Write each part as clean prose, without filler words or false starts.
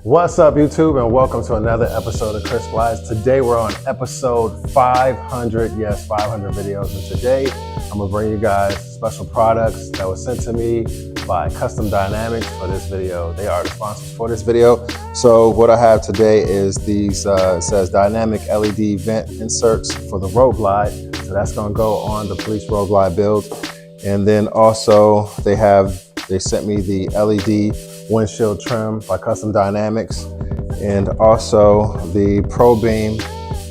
What's up, YouTube, and welcome to another episode of ChrisGlides. Today we're on episode 500. Yes, 500 videos. And today I'm gonna bring you guys special products that were sent to me by Custom Dynamics for this video. They are the sponsors for this video. So what I have today is these, it says dynamic LED vent inserts for the Road Glide. So that's gonna go on the police Road Glide build. And then also they sent me the LED windshield trim by Custom Dynamics, and also the Probeam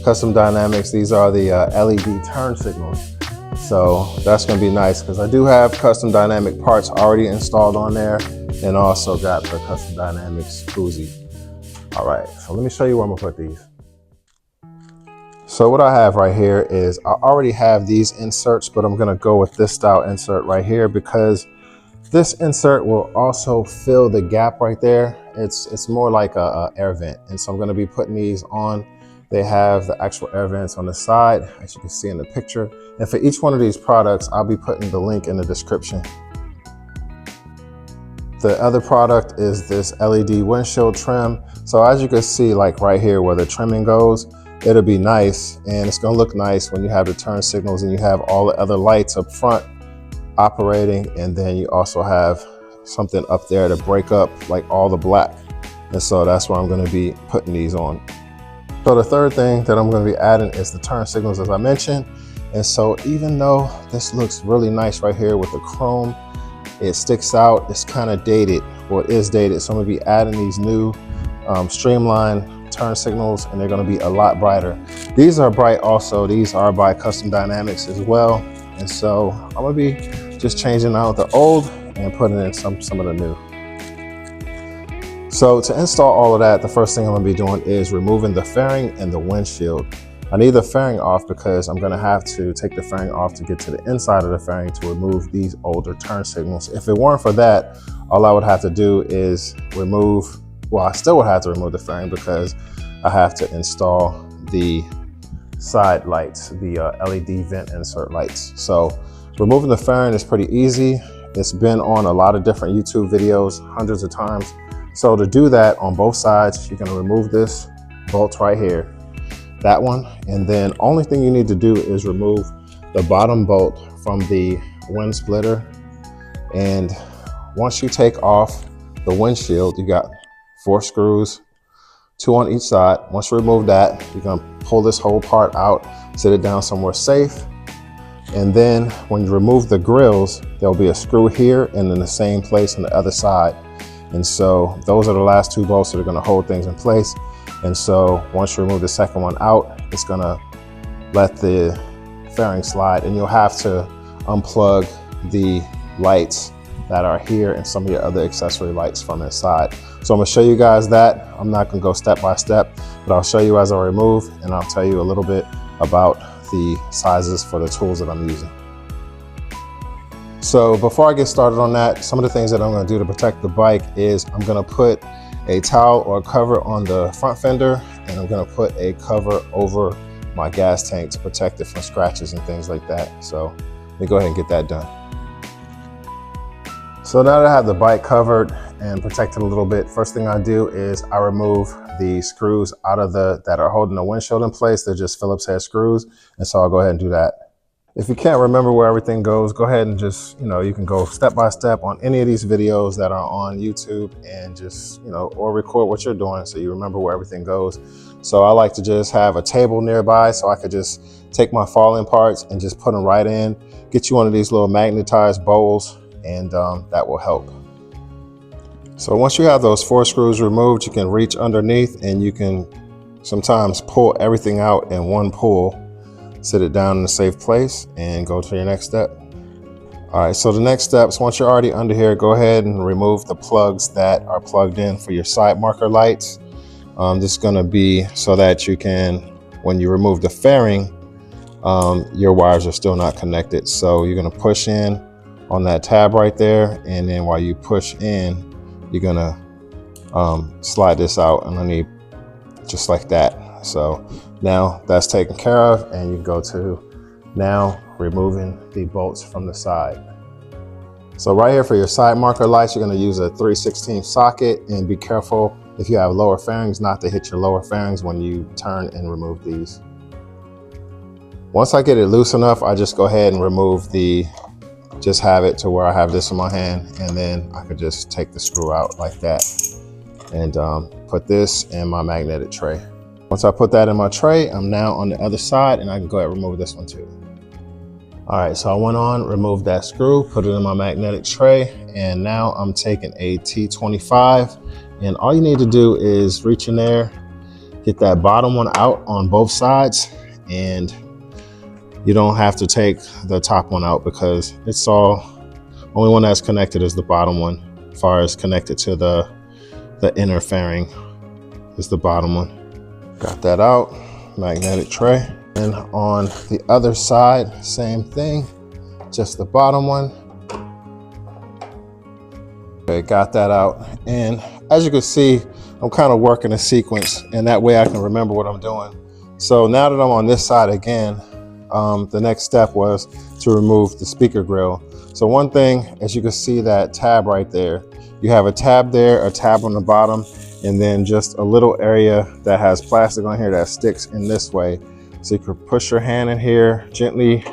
Custom Dynamics. These are the LED turn signals. So that's gonna be nice because I do have Custom Dynamic parts already installed on there, and also got the Custom Dynamics koozie. All right, so let me show you where I'm gonna put these. So what I have right here is I already have these inserts, but I'm gonna go with this style insert right here because this insert will also fill the gap right there. It's more like a air vent. And so I'm gonna be putting these on. They have the actual air vents on the side, as you can see in the picture. And for each one of these products, I'll be putting the link in the description. The other product is this LED windshield trim. So as you can see, like right here where the trimming goes, it'll be nice. And it's gonna look nice when you have the turn signals and you have all the other lights up front operating, and then you also have something up there to break up like all the black. And so that's where I'm going to be putting these on. So the third thing that I'm going to be adding is the turn signals, as I mentioned. And so even though this looks really nice right here with the chrome, it sticks out, it's kind of dated, or it is dated. So I'm going to be adding these new streamlined turn signals, and they're going to be a lot brighter. These are bright also. These are by Custom Dynamics as well. And so I'm gonna be just changing out the old and putting in some of the new. So to install all of that, the first thing I'm gonna be doing is removing the fairing and the windshield. I need the fairing off because I'm gonna have to take the fairing off to get to the inside of the fairing to remove these older turn signals. If it weren't for that, all I would have to do is I still would have to remove the fairing because I have to install the side lights, the LED vent insert lights. So removing the fairing is pretty easy. It's been on a lot of different YouTube videos hundreds of times. So to do that on both sides, you're going to remove this bolt right here, that one, and then only thing you need to do is remove the bottom bolt from the wind splitter. And once you take off the windshield, you got 4 screws, 2 on each side. Once you remove that, you're gonna pull this whole part out, sit it down somewhere safe. And then when you remove the grills, there'll be a screw here and in the same place on the other side. And so those are the last 2 bolts that are gonna hold things in place. And so once you remove the second one out, it's gonna let the fairing slide, and you'll have to unplug the lights that are here and some of your other accessory lights from inside. So I'm gonna show you guys that. I'm not gonna go step by step, but I'll show you as I remove, and I'll tell you a little bit about the sizes for the tools that I'm using. So before I get started on that, some of the things that I'm gonna do to protect the bike is I'm gonna put a towel or a cover on the front fender, and I'm gonna put a cover over my gas tank to protect it from scratches and things like that. So let me go ahead and get that done. So now that I have the bike covered and protected a little bit, first thing I do is I remove the screws out of that are holding the windshield in place. They're just Phillips head screws. And so I'll go ahead and do that. If you can't remember where everything goes, go ahead and just, you can go step by step on any of these videos that are on YouTube, and just, or record what you're doing so you remember where everything goes. So I like to just have a table nearby so I could just take my falling parts and just put them right in, get you one of these little magnetized bowls, and that will help. So once you have those 4 screws removed, you can reach underneath and you can sometimes pull everything out in one pull, sit it down in a safe place, and go to your next step. All right, so the next steps, once you're already under here, go ahead and remove the plugs that are plugged in for your side marker lights. This is gonna be so that you can, when you remove the fairing, your wires are still not connected. So you're gonna push in on that tab right there, and then while you push in, you're gonna slide this out underneath just like that. So now that's taken care of, and you can go to now removing the bolts from the side. So right here for your side marker lights, you're going to use a 3/16 socket, and be careful if you have lower fairings, not to hit your lower fairings when you turn and remove these. Once I get it loose enough, I just go ahead and remove just have it to where I have this in my hand, and then I could just take the screw out like that and put this in my magnetic tray. Once I put that in my tray, I'm now on the other side and I can go ahead and remove this one too. All right, so I went on, removed that screw, put it in my magnetic tray, and now I'm taking a T25, and all you need to do is reach in there, get that bottom one out on both sides, and you don't have to take the top one out because it's only one that's connected is the bottom one. As far as connected to the inner fairing is the bottom one. Got that out, magnetic tray. And on the other side, same thing, just the bottom one. Okay, got that out. And as you can see, I'm kind of working a sequence, and that way I can remember what I'm doing. So now that I'm on this side again, the next step was to remove the speaker grill. So one thing, as you can see that tab right there, you have a tab there, a tab on the bottom, and then just a little area that has plastic on here that sticks in this way. So you could push your hand in here, gently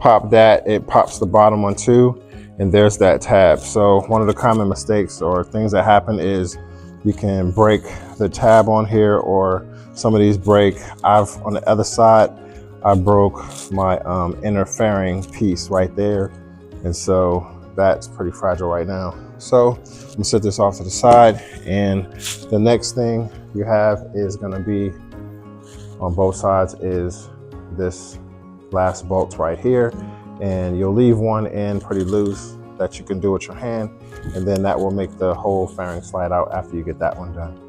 pop that, it pops the bottom one too, and there's that tab. So one of the common mistakes or things that happen is you can break the tab on here, or some of these break. On the other side, I broke my inner fairing piece right there, and so that's pretty fragile right now. So I'm gonna set this off to the side, and the next thing you have is gonna be on both sides is this last bolt right here, and you'll leave one end pretty loose that you can do with your hand, and then that will make the whole fairing slide out after you get that one done.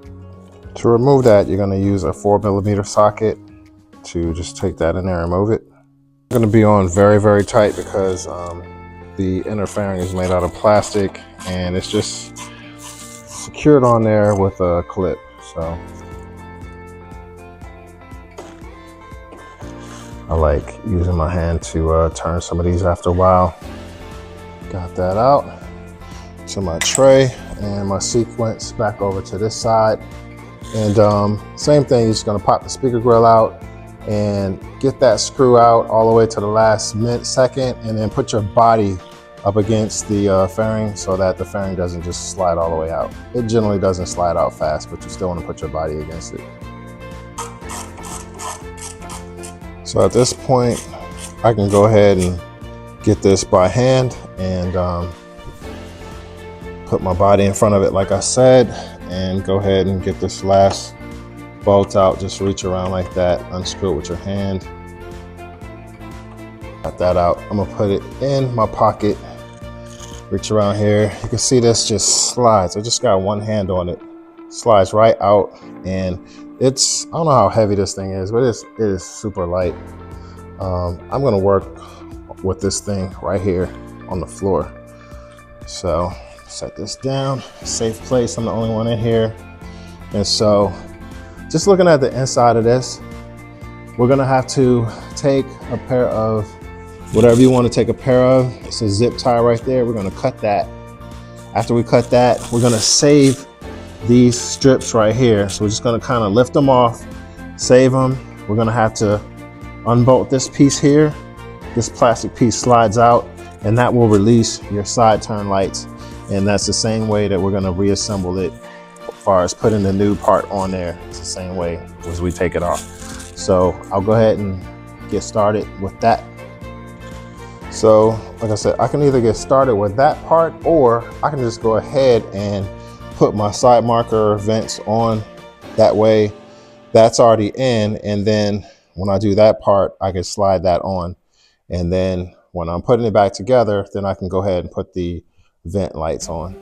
To remove that, you're gonna use a 4mm socket to just take that in there and remove it. It's gonna be on very, very tight because the inner fairing is made out of plastic, and it's just secured on there with a clip. So I like using my hand to turn some of these after a while. Got that out to my tray, and my sequence back over to this side. And same thing, you're just gonna pop the speaker grill out and get that screw out all the way to the last second, and then put your body up against the fairing so that the fairing doesn't just slide all the way out. It generally doesn't slide out fast, but you still wanna put your body against it. So at this point, I can go ahead and get this by hand and put my body in front of it like I said, and go ahead and get this last bolt out. Just reach around like that, unscrew it with your hand. Got that out. I'm gonna put it in my pocket, reach around here. You can see this just slides. I just got one hand on it. Slides right out, and I don't know how heavy this thing is, but it is super light. I'm gonna work with this thing right here on the floor. So set this down, safe place. I'm the only one in here. And so just looking at the inside of this, we're gonna have to take a pair of whatever you want to take a pair of. It's a zip tie right there. We're gonna cut that. After we cut that, we're gonna save these strips right here. So we're just gonna kind of lift them off, save them. We're gonna have to unbolt this piece here. This plastic piece slides out, and that will release your side turn lights. And that's the same way that we're gonna reassemble it. As far as putting the new part on there, it's the same way as we take it off. So I'll go ahead and get started with that. So like I said, I can either get started with that part, or I can just go ahead and put my side marker vents on. That way that's already in, and then when I do that part, I can slide that on. And then when I'm putting it back together, then I can go ahead and put the vent lights on.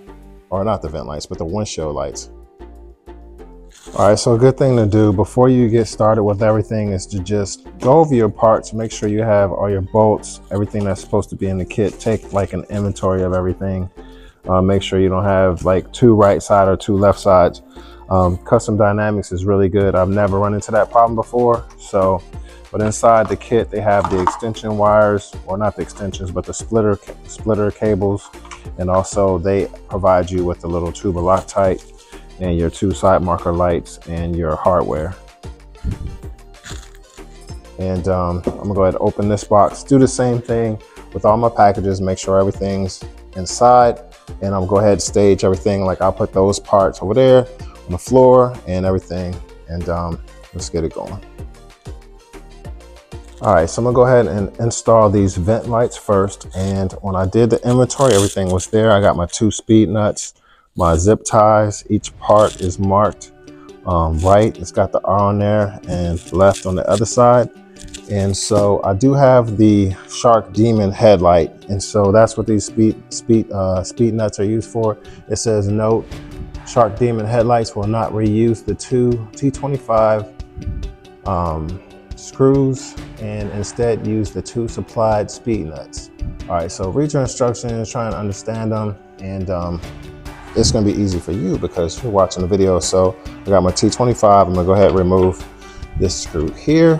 Or not the vent lights, but the windshield lights. All right, so a good thing to do before you get started with everything is to just go over your parts, make sure you have all your bolts, everything that's supposed to be in the kit. Take like an inventory of everything. Make sure you don't have like two right side or two left sides. Custom Dynamics is really good. I've never run into that problem before. So, but inside the kit, they have the extension wires, or not the extensions, but the splitter cables. And also they provide you with a little tube of Loctite. and your 2 side marker lights and your hardware. And I'm gonna go ahead and open this box. Do the same thing with all my packages, make sure everything's inside, and I'm gonna go ahead and stage everything. Like I'll put those parts over there on the floor and everything, and let's get it going. All right, so I'm gonna go ahead and install these vent lights first. And when I did the inventory, everything was there. I got my 2 speed nuts, my zip ties. Each part is marked right. It's got the R on there and left on the other side. And so I do have the Shark Demon headlight, and so that's what these speed nuts are used for. It says, note, Shark Demon headlights will not reuse the 2 T25 screws and instead use the 2 supplied speed nuts. All right, so read your instructions, try and understand them, and it's gonna be easy for you because you're watching the video. So I got my T25, I'm gonna go ahead and remove this screw here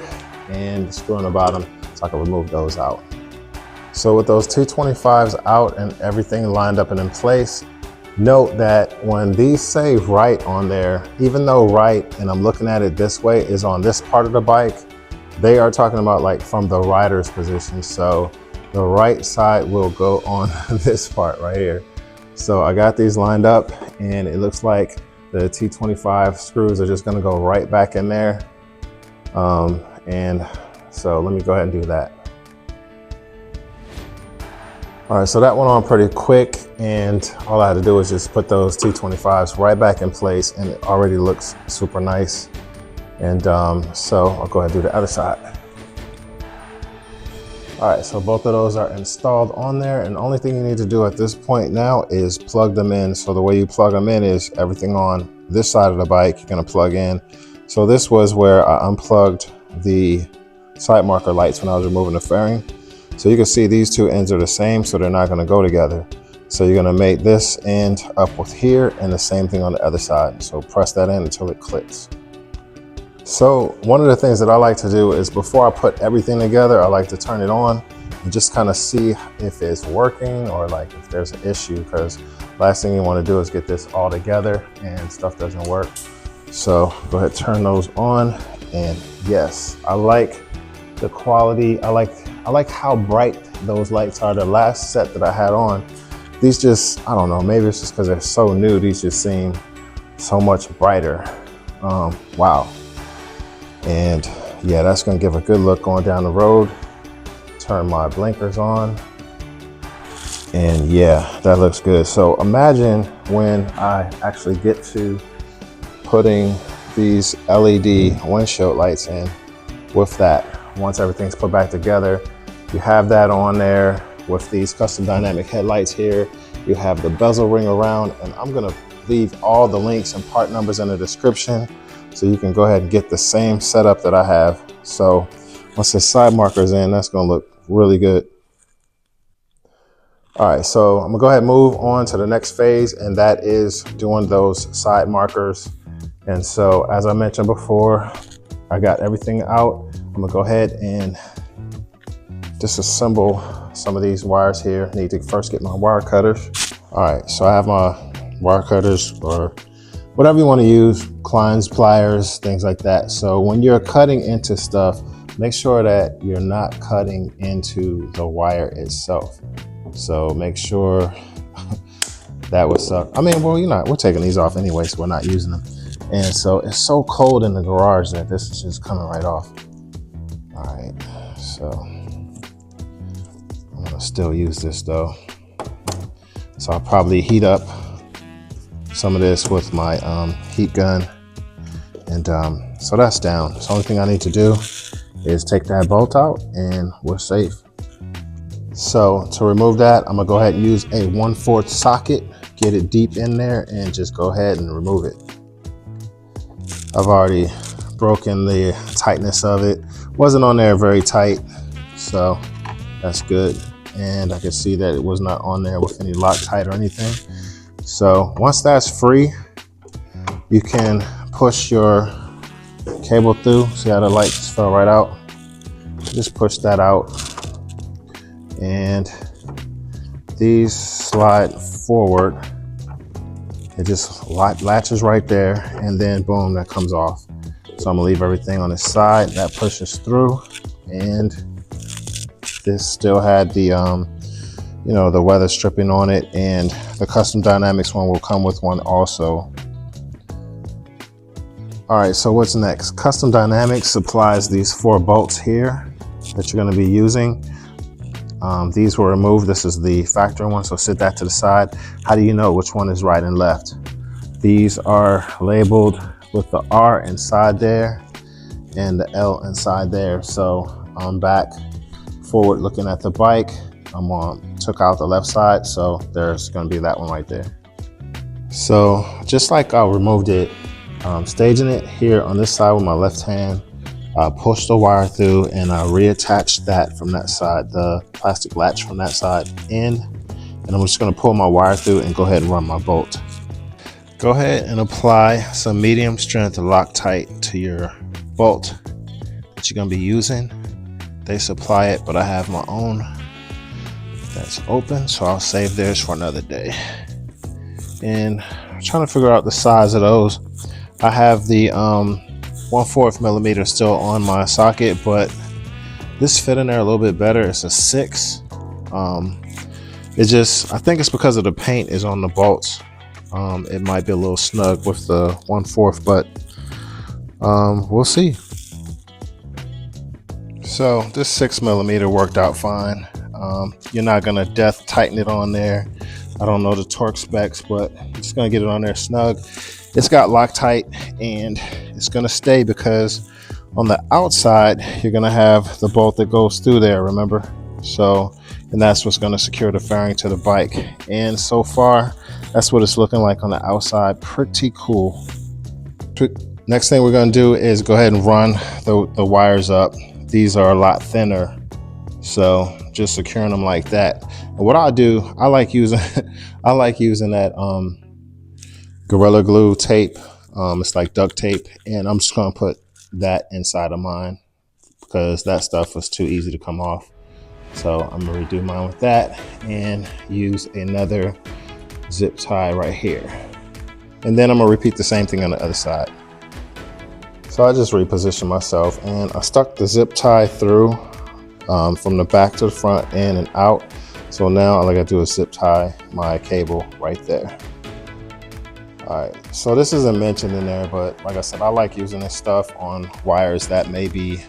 and the screw on the bottom so I can remove those out. So with those T25s out and everything lined up and in place, note that when these say right on there, even though right, and I'm looking at it this way, is on this part of the bike, they are talking about like from the rider's position. So the right side will go on this part right here. So I got these lined up and it looks like the T25 screws are just gonna go right back in there. And so let me go ahead and do that. All right, so that went on pretty quick, and all I had to do was just put those T25s right back in place, and it already looks super nice. And so I'll go ahead and do the other side. All right, so both of those are installed on there, and the only thing you need to do at this point now is plug them in. So the way you plug them in is everything on this side of the bike, you're gonna plug in. So this was where I unplugged the side marker lights when I was removing the fairing. So you can see these 2 ends are the same, so they're not gonna go together. So you're gonna make this end up with here and the same thing on the other side. So press that in until it clicks. So one of the things that I like to do is before I put everything together, I like to turn it on and just kind of see if it's working or like if there's an issue, because last thing you wanna do is get this all together and stuff doesn't work. So go ahead, turn those on, and yes, I like the quality. I like how bright those lights are. The last set that I had on, these just, I don't know, maybe it's just because they're so new, these just seem so much brighter. Wow. And yeah, that's gonna give a good look going down the road. Turn my blinkers on, and yeah, that looks good. So imagine when I actually get to putting these LED windshield lights in with that. Once everything's put back together, you have that on there with these custom dynamic headlights here. You have the bezel ring around, and I'm gonna leave all the links and part numbers in the description so you can go ahead and get the same setup that I have. So once the side marker's in, that's gonna look really good. All right, so I'm gonna go ahead and move on to the next phase, and that is doing those side markers. And so, as I mentioned before, I got everything out. I'm gonna go ahead and disassemble some of these wires here. Need to first get my wire cutters. All right, so I have my wire cutters, or whatever you wanna use, Klein's pliers, things like that. So when you're cutting into stuff, make sure that you're not cutting into the wire itself. So make sure that would suck. I mean, well, we're taking these off anyway, so we're not using them. And so it's so cold in the garage that this is just coming right off. All right, so I'm gonna still use this though. So I'll probably heat up some of this with my heat gun. And so that's down. So the only thing I need to do is take that bolt out and we're safe. So to remove that, I'm gonna go ahead and use a 1/4 socket, get it deep in there, and just go ahead and remove it. I've already broken the tightness of it. Wasn't on there very tight, so that's good. And I can see that it was not on there with any Loctite or anything. So once that's free, you can push your cable through. See how the light just fell right out? Just push that out. And these slide forward It just latches right there, and then boom, that comes off. So I'm gonna leave everything on the side. That pushes through, and this still had the you know, the weather stripping on it, and the Custom Dynamics one will come with one also. All right, so what's next? Custom Dynamics supplies these 4 bolts here that you're gonna be using. These were removed. This is the factory one, so set that to the side. How do you know which one is right and left? These are labeled with the R inside there and the L inside there. So I'm back forward looking at the bike. Took out the left side, so there's gonna be that one right there. So just like I removed it, staging it here on this side with my left hand, I pushed the wire through and I reattached that from that side, the plastic latch from that side in, and I'm just gonna pull my wire through and go ahead and run my bolt. Go ahead and apply some medium strength Loctite to your bolt that you're gonna be using. They supply it, but I have my own that's open, so I'll save theirs for another day. And I'm trying to figure out the size of those. I have the 1/4 millimeter still on my socket, but this fit in there a little bit better. It's a 6. I think it's because of the paint is on the bolts. It might be a little snug with the 1/4, but we'll see. So this 6 millimeter worked out fine. You're not gonna death tighten it on there. I don't know the torque specs, but you're just gonna get it on there snug. It's got Loctite, and it's gonna stay because on the outside you're gonna have the bolt that goes through there, remember? So, and that's what's gonna secure the fairing to the bike. And so far, that's what it's looking like on the outside. Pretty cool. Next thing we're gonna do is go ahead and run the wires up. These are a lot thinner, so just securing them like that. And what I do, I like using that Gorilla Glue tape. It's like duct tape, and I'm just gonna put that inside of mine because that stuff was too easy to come off. So I'm gonna redo mine with that and use another zip tie right here. And then I'm gonna repeat the same thing on the other side. So I just repositioned myself and I stuck the zip tie through from the back to the front, in and out. So now all I gotta do is zip tie my cable right there. All right, so this isn't mentioned in there, but like I said, I like using this stuff on wires that may be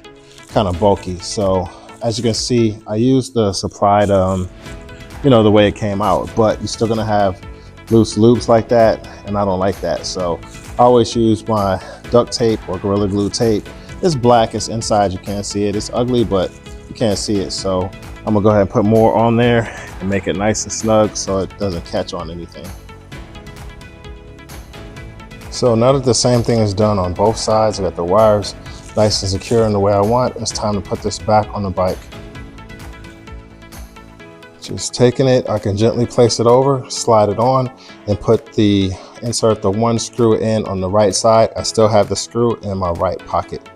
kind of bulky. So as you can see, I used the supplied, you know, the way it came out, but you're still gonna have loose loops like that, and I don't like that. So I always use my duct tape or Gorilla Glue tape. It's black, it's inside, you can't see it. It's ugly, but you can't see it. So I'm gonna go ahead and put more on there and make it nice and snug so it doesn't catch on anything. So now that the same thing is done on both sides, I got the wires nice and secure in the way I want, it's time to put this back on the bike. Just taking it, I can gently place it over, slide it on, and insert the one screw in on the right side. I still have the screw in my right pocket,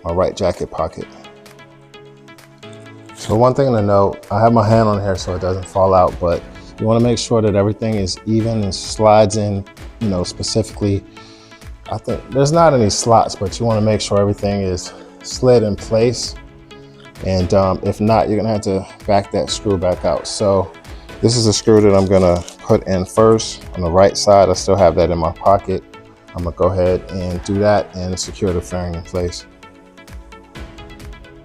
my right jacket pocket. So one thing to note, I have my hand on here so it doesn't fall out, but you want to make sure that everything is even and slides in, you know, specifically. I think there's not any slots, but you want to make sure everything is slid in place. And if not, you're gonna have to back that screw back out. So this is the screw that I'm gonna put in first on the right side. I still have that in my pocket. I'm gonna go ahead and do that and secure the fairing in place.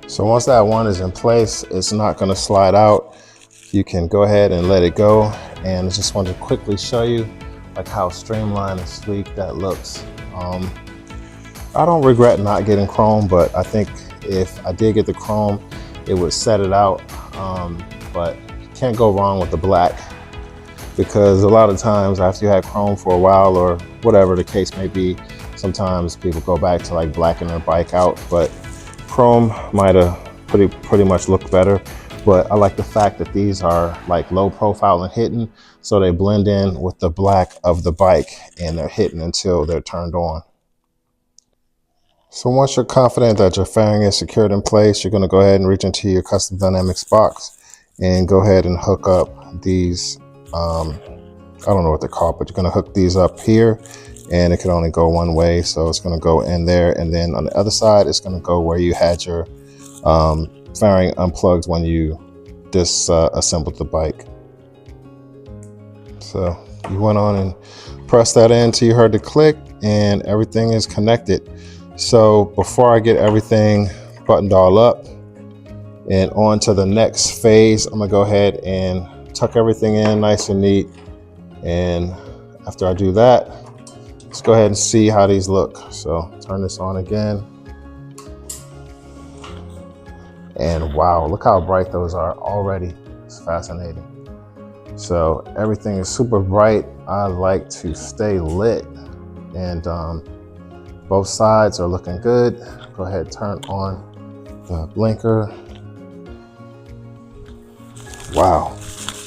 So once that one is in place, it's not gonna slide out. You can go ahead and let it go. And I just wanted to quickly show you like how streamlined and sleek that looks. I don't regret not getting chrome, but I think if I did get the chrome, it would set it out. But you can't go wrong with the black, because a lot of times after you had chrome for a while or whatever the case may be, sometimes people go back to like blacking their bike out, but chrome might have pretty much looked better. But I like the fact that these are like low profile and hidden, so they blend in with the black of the bike and they're hidden until they're turned on. So once you're confident that your fairing is secured in place, you're going to go ahead and reach into your Custom Dynamics box and go ahead and hook up these I don't know what they're called, but you're gonna hook these up here, and it can only go one way. So it's gonna go in there, and then on the other side, it's gonna go where you had your fairing unplugged when you disassembled the bike. So you went on and pressed that in until you heard the click, and everything is connected. So before I get everything buttoned all up and on to the next phase, I'm gonna go ahead and tuck everything in nice and neat. And after I do that, let's go ahead and see how these look. So turn this on again. And wow, look how bright those are already. It's fascinating. So everything is super bright. I like to stay lit, and both sides are looking good. Go ahead, turn on the blinker. Wow,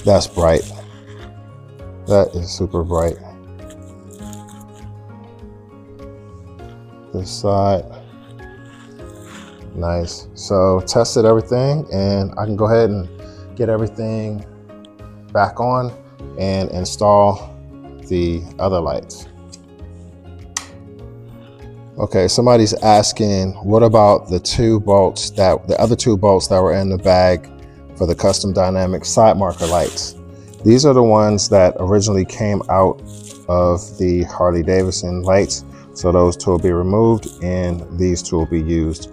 that's bright. That is super bright. This side, nice. So tested everything, and I can go ahead and get everything back on and install the other lights. Okay, somebody's asking, what about the other two bolts that were in the bag for the custom dynamic side marker lights? These are the ones that originally came out of the Harley-Davidson lights. So those two will be removed and these two will be used.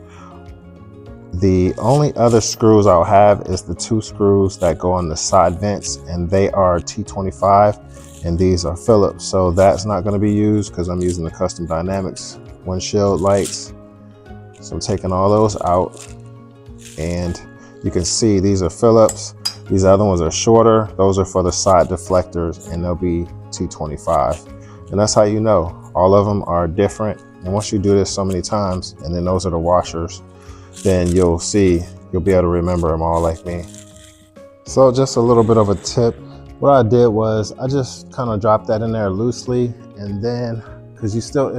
The only other screws I'll have is the two screws that go on the side vents, and they are T25 and these are Phillips. So that's not going to be used because I'm using the custom dynamics windshield lights. So I'm taking all those out, and you can see these are Phillips. These other ones are shorter. Those are for the side deflectors, and they'll be T25. And that's how you know. All of them are different. And once you do this so many times, and then those are the washers, then you'll be able to remember them all like me. So just a little bit of a tip. What I did was I just kind of dropped that in there loosely, and then, because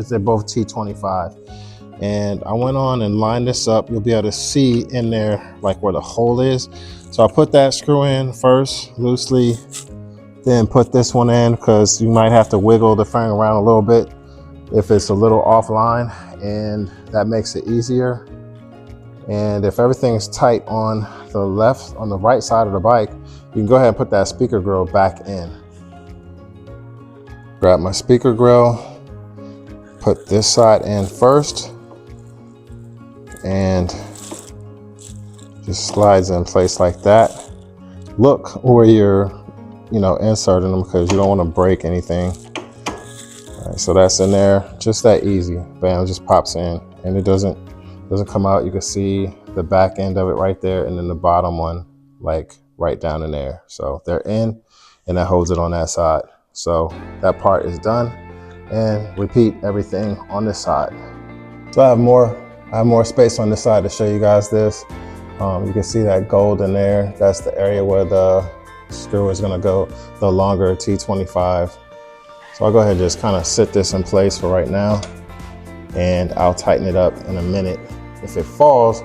they're both T25. And I went on and lined this up. You'll be able to see in there like where the hole is. So I put that screw in first loosely, then put this one in because you might have to wiggle the fairing around a little bit if it's a little offline, and that makes it easier. And if everything's tight on the right side of the bike, you can go ahead and put that speaker grill back in. Grab my speaker grill, put this side in first, and just slides in place like that. Look where you're, inserting them because you don't want to break anything. All right, so that's in there, just that easy. Bam, it just pops in, and it doesn't come out. You can see the back end of it right there, and then the bottom one like right down in there. So they're in, and that holds it on that side. So that part is done, and repeat everything on this side. So I have more space on this side to show you guys this. You can see that gold in there. That's the area where the screw is gonna go, the longer T25. So I'll go ahead and just kind of sit this in place for right now, and I'll tighten it up in a minute. If it falls,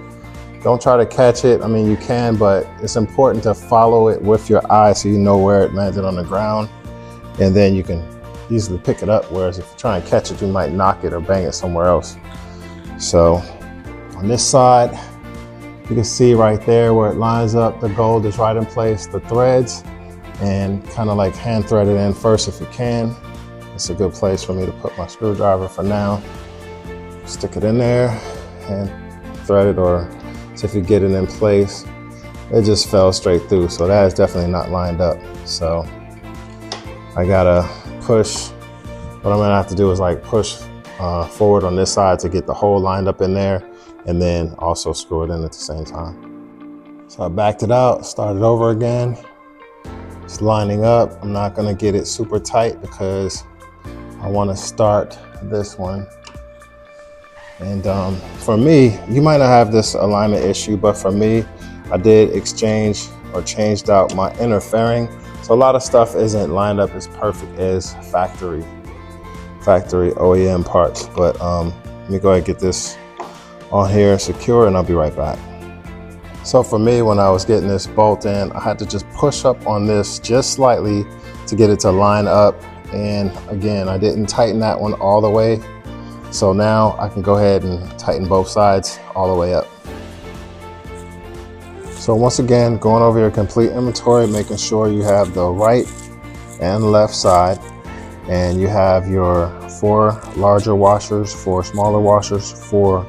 don't try to catch it. I mean, you can, but it's important to follow it with your eye so you know where it landed on the ground, and then you can easily pick it up. Whereas if you try and catch it, you might knock it or bang it somewhere else. So on this side, you can see right there where it lines up, the gold is right in place, the threads, and kind of like hand thread it in first if you can. It's a good place for me to put my screwdriver for now. Stick it in there and thread it, or so if you get it in place, it just fell straight through. So that is definitely not lined up. So I gotta push. What I'm gonna have to do is like push forward on this side to get the hole lined up in there, and then also screw it in at the same time. So I backed it out, started over again. It's lining up. I'm not gonna get it super tight because I wanna start this one. And for me, you might not have this alignment issue, but for me, I did changed out my inner fairing. So a lot of stuff isn't lined up as perfect as factory OEM parts. But let me go ahead and get this on here secure, and I'll be right back. So for me, when I was getting this bolt in, I had to just push up on this just slightly to get it to line up. And again, I didn't tighten that one all the way. So now I can go ahead and tighten both sides all the way up. So once again, going over your complete inventory, making sure you have the right and left side, and you have your 4 larger washers, 4 smaller washers, 4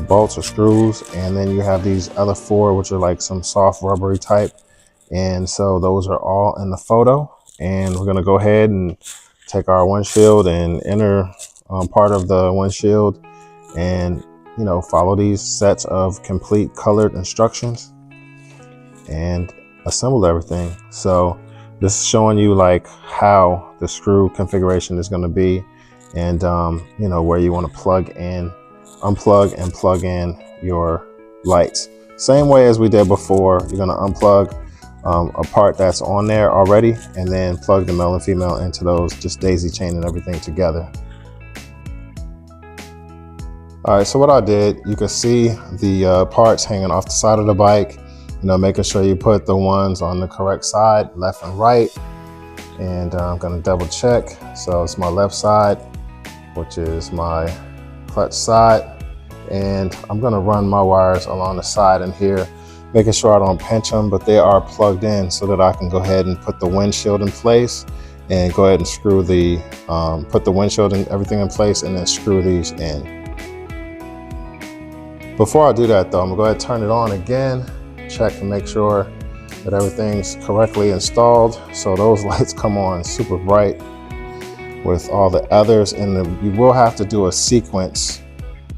bolts or screws, and then you have these other 4 which are like some soft rubbery type. And so those are all in the photo, and we're going to go ahead and take our windshield and inner part of the windshield and follow these sets of complete colored instructions and assemble everything. So this is showing you like how the screw configuration is going to be, and where you want to plug in, unplug and plug in your lights. Same way as we did before. You're going to unplug a part that's on there already, and then plug the male and female into those, just daisy chaining everything together. All right, so what I did, you can see the parts hanging off the side of the bike, making sure you put the ones on the correct side, left and right. And I'm gonna double check. So it's my left side, which is my clutch side. And I'm gonna run my wires along the side in here, making sure I don't pinch them, but they are plugged in so that I can go ahead and put the windshield in place and go ahead and screw the, put the windshield and everything in place and then screw these in. Before I do that though, I'm gonna go ahead and turn it on again, check and make sure that everything's correctly installed. So those lights come on super bright with all the others, and you will have to do a sequence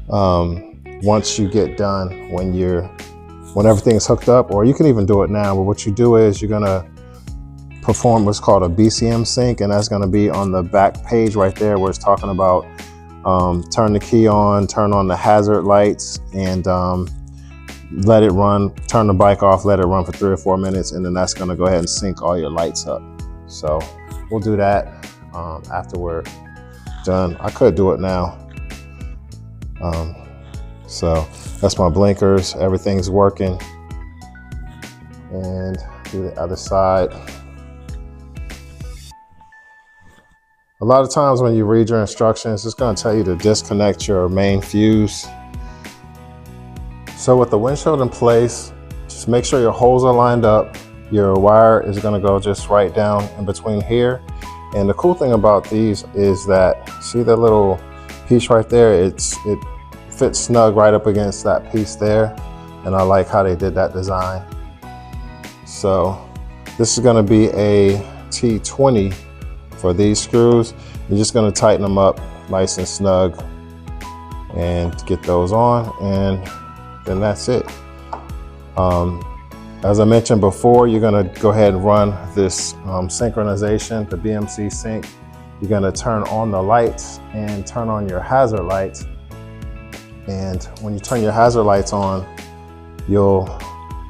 once you get done when everything's hooked up, or you can even do it now. But what you do is you're gonna perform what's called a BCM sync, and that's gonna be on the back page right there where it's talking about turn the key on, turn on the hazard lights, and let it run, turn the bike off, let it run for 3 or 4 minutes, and then that's gonna go ahead and sync all your lights up. So we'll do that after we're done. I could do it now. So that's my blinkers, everything's working. And do the other side. A lot of times when you read your instructions, it's going to tell you to disconnect your main fuse. So with the windshield in place, just make sure your holes are lined up. Your wire is going to go just right down in between here. And the cool thing about these is that, see that little piece right there? It fits snug right up against that piece there. And I like how they did that design. So this is going to be a T20 for these screws. You're just going to tighten them up nice and snug and get those on, and then that's it. As I mentioned before, you're going to go ahead and run this synchronization, the BMC sync. You're going to turn on the lights and turn on your hazard lights. And when you turn your hazard lights on, you'll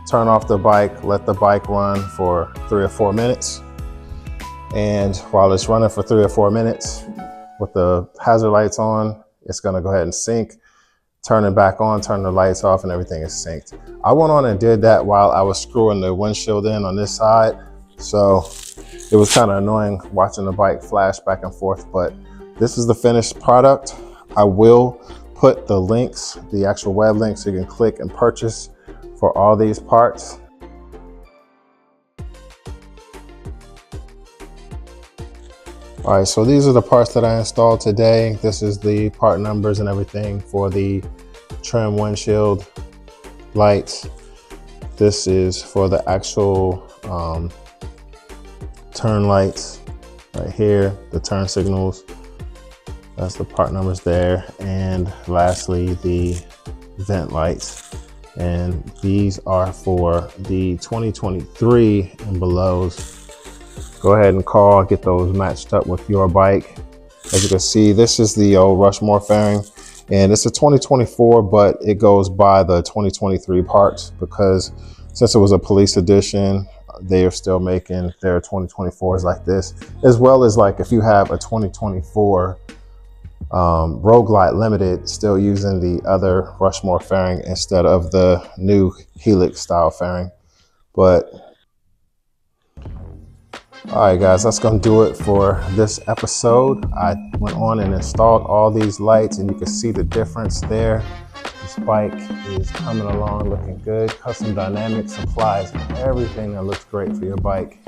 turn off the bike, let the bike run for 3 or 4 minutes. And while it's running for 3 or 4 minutes with the hazard lights on, it's gonna go ahead and sync, turn it back on, turn the lights off, and everything is synced. I went on and did that while I was screwing the windshield in on this side. So it was kind of annoying watching the bike flash back and forth, but this is the finished product. I will put the links, the actual web links, so you can click and purchase for all these parts. All right, so these are the parts that I installed today. This is the part numbers and everything for the trim windshield lights. This is for the actual turn lights right here, the turn signals. That's the part numbers there. And lastly, the vent lights. And these are for the 2023 and belows. Go ahead and call, get those matched up with your bike. As you can see, this is the old Rushmore fairing, and it's a 2024, but it goes by the 2023 parts because since it was a police edition, they are still making their 2024s like this, as well as like if you have a 2024 Road Glide Limited, still using the other Rushmore fairing instead of the new Helix style fairing. But All right, guys, that's gonna do it for this episode. I went on and installed all these lights, and you can see the difference there. This bike is coming along looking good. Custom Dynamics supplies everything that looks great for your bike.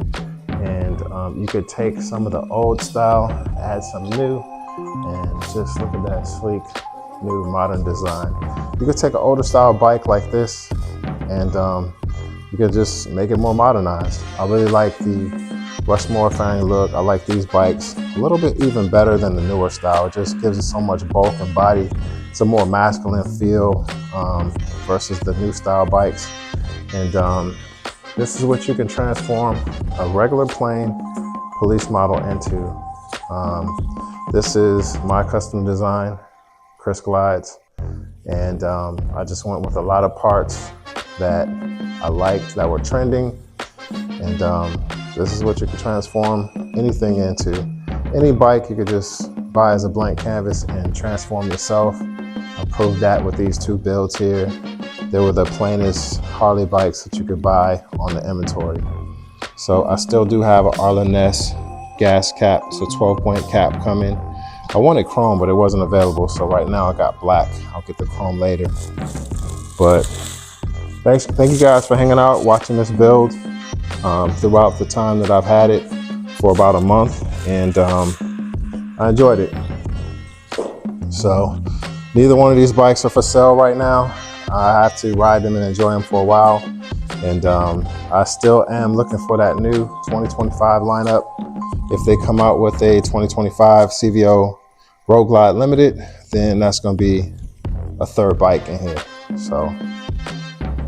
And you could take some of the old style, add some new, and just look at that sleek, new modern design. You could take an older style bike like this, and you could just make it more modernized. I really like the Rushmore fairing look. I like these bikes a little bit even better than the newer style. It just gives it so much bulk and body. It's a more masculine feel versus the new style bikes. And this is what you can transform a regular plain police model into. This is my custom design, ChrisGlides. And I just went with a lot of parts that I liked that were trending. And this is what you can transform anything into. Any bike you could just buy as a blank canvas and transform yourself. I proved that with these two builds here. They were the plainest Harley bikes that you could buy on the inventory. So I still do have an ArlenNess gas cap, so 12-point cap coming. I wanted chrome, but it wasn't available. So right now I got black. I'll get the chrome later. But thank you guys for hanging out, watching this build. Throughout the time that I've had it for about a month, and I enjoyed it. So neither one of these bikes are for sale right now. I have to ride them and enjoy them for a while, and I still am looking for that new 2025 lineup. If they come out with a 2025 CVO Road Glide Limited, then that's going to be a third bike in here. So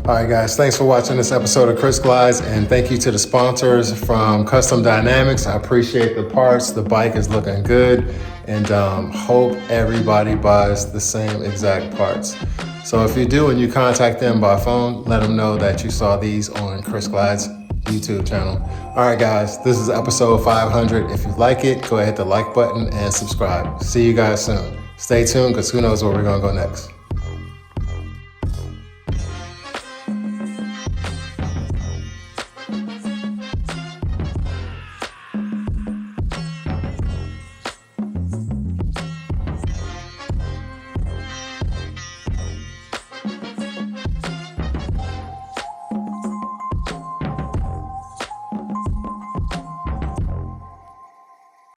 all right, guys, thanks for watching this episode of ChrisGlides, and thank you to the sponsors from Custom Dynamics. I appreciate the parts. The bike is looking good, and hope everybody buys the same exact parts. So if you do and you contact them by phone, let them know that you saw these on ChrisGlides YouTube channel. All right, guys, this is episode 500. If you like it, go ahead, hit the like button and subscribe. See you guys soon. Stay tuned, because who knows where we're going to go next.